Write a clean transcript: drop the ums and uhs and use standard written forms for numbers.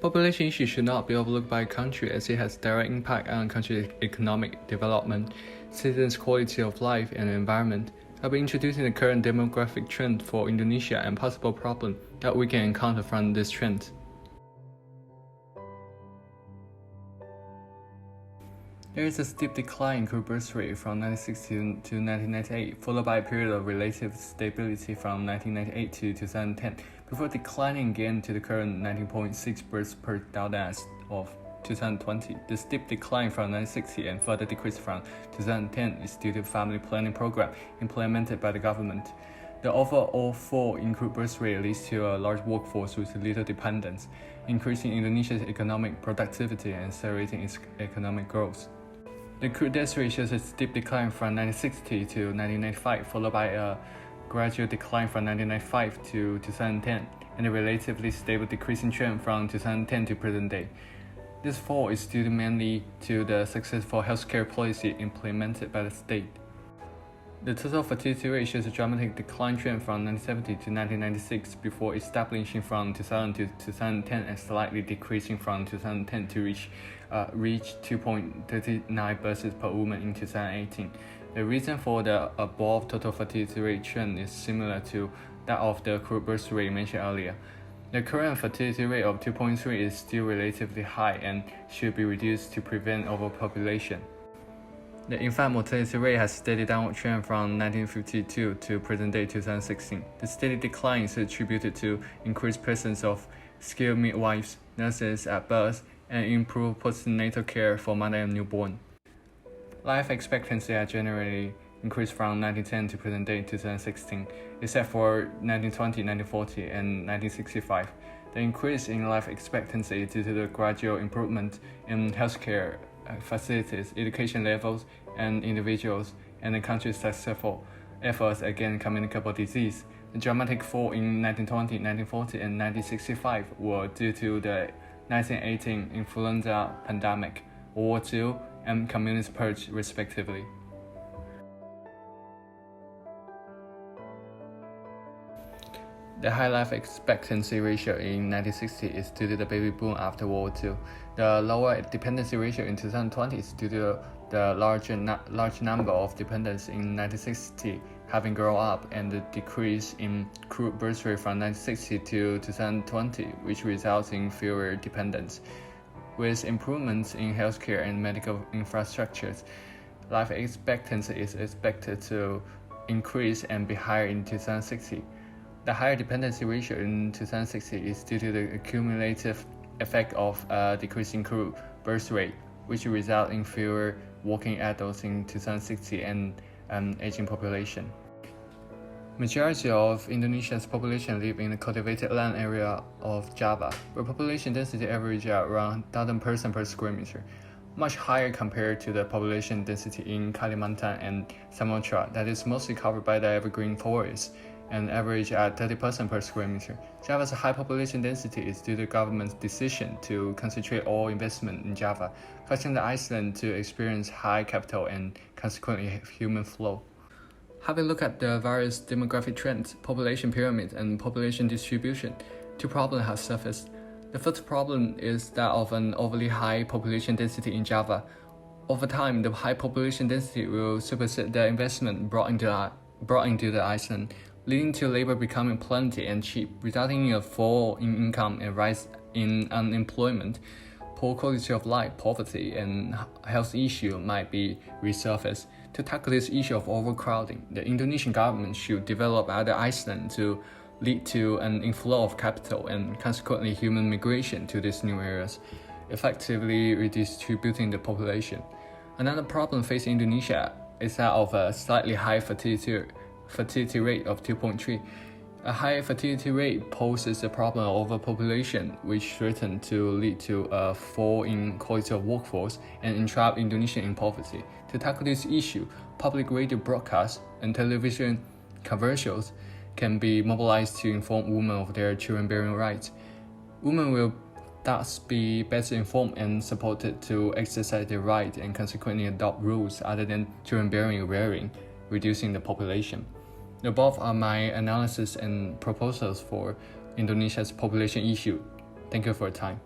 Population issue should not be overlooked by a country as it has direct impact on country's economic development, citizens' quality of life, and environment. I'll be introducing the current demographic trend for Indonesia and possible problems that we can encounter from this trend. There is a steep decline in crude birth rate from 1960 to 1998, followed by a period of relative stability from 1998 to 2010, before declining again to the current 19.6 births per thousand as of 2020. The steep decline from 1960 and further decrease from 2010 is due to the family planning program implemented by the government. The overall fall in crude birth rate leads to a large workforce with little dependence, increasing Indonesia's economic productivity and accelerating its economic growth. The crude death rate shows a steep decline from 1960 to 1995, followed by a gradual decline from 1995 to 2010, and a relatively stable decreasing trend from 2010 to present day. This fall is due mainly to the successful healthcare policy implemented by the state. The total fertility rate shows a dramatic decline trend from 1970 to 1996 before establishing from 2000 to 2010 and slightly decreasing from 2010 to reach 2.39 births per woman in 2018. The reason for the above total fertility rate trend is similar to that of the crude birth rate mentioned earlier. The current fertility rate of 2.3 is still relatively high and should be reduced to prevent overpopulation. The infant mortality rate has steady downward trend from 1952 to present day 2016. The steady decline is attributed to increased presence of skilled midwives, nurses at birth, and improved postnatal care for mother and newborn. Life expectancy has generally increased from 1910 to present day 2016, except for 1920, 1940, and 1965. The increase in life expectancy is due to the gradual improvement in healthcare facilities, education levels, and individuals, and the country's successful efforts against communicable disease. The dramatic fall in 1920, 1940, and 1965 were due to the 1918 influenza pandemic, World War II, and Communist purge, respectively. The high life expectancy ratio in 1960 is due to the baby boom after World War II. The lower dependency ratio in 2020 is due to the large number of dependents in 1960 having grown up, and the decrease in crude birth rate from 1960 to 2020, which results in fewer dependents. With improvements in healthcare and medical infrastructures, life expectancy is expected to increase and be higher in 2060. The higher dependency ratio in 2060 is due to the cumulative effect of decreasing crude birth rate, which result in fewer working adults in 2060 and an aging population. Majority of Indonesia's population live in the cultivated land area of Java, where population density averages around 1,000 persons per square meter, much higher compared to the population density in Kalimantan and Sumatra that is mostly covered by the evergreen forests, and average at 30% per square meter. Java's high population density is due to the government's decision to concentrate all investment in Java, causing the island to experience high capital and consequently human flow. Having looked at the various demographic trends, population pyramid, and population distribution, two problems have surfaced. The first problem is that of an overly high population density in Java. Over time, the high population density will supersede the investment brought into the island, leading to labor becoming plenty and cheap, resulting in a fall in income and rise in unemployment. Poor quality of life, poverty, and health issues might be resurfaced. To tackle this issue of overcrowding, the Indonesian government should develop other islands to lead to an inflow of capital and consequently human migration to these new areas, effectively redistributing the population. Another problem facing Indonesia is that of a slightly high fertility rate of 2.3. A high fertility rate poses a problem of overpopulation, which threatens to lead to a fall in quality of workforce and entrap Indonesia in poverty. To tackle this issue, public radio broadcasts and television commercials can be mobilized to inform women of their childbearing rights. Women will thus be better informed and supported to exercise their right and consequently adopt rules other than childbearing and rearing, reducing the population. The above are my analysis and proposals for Indonesia's population issue. Thank you for your time.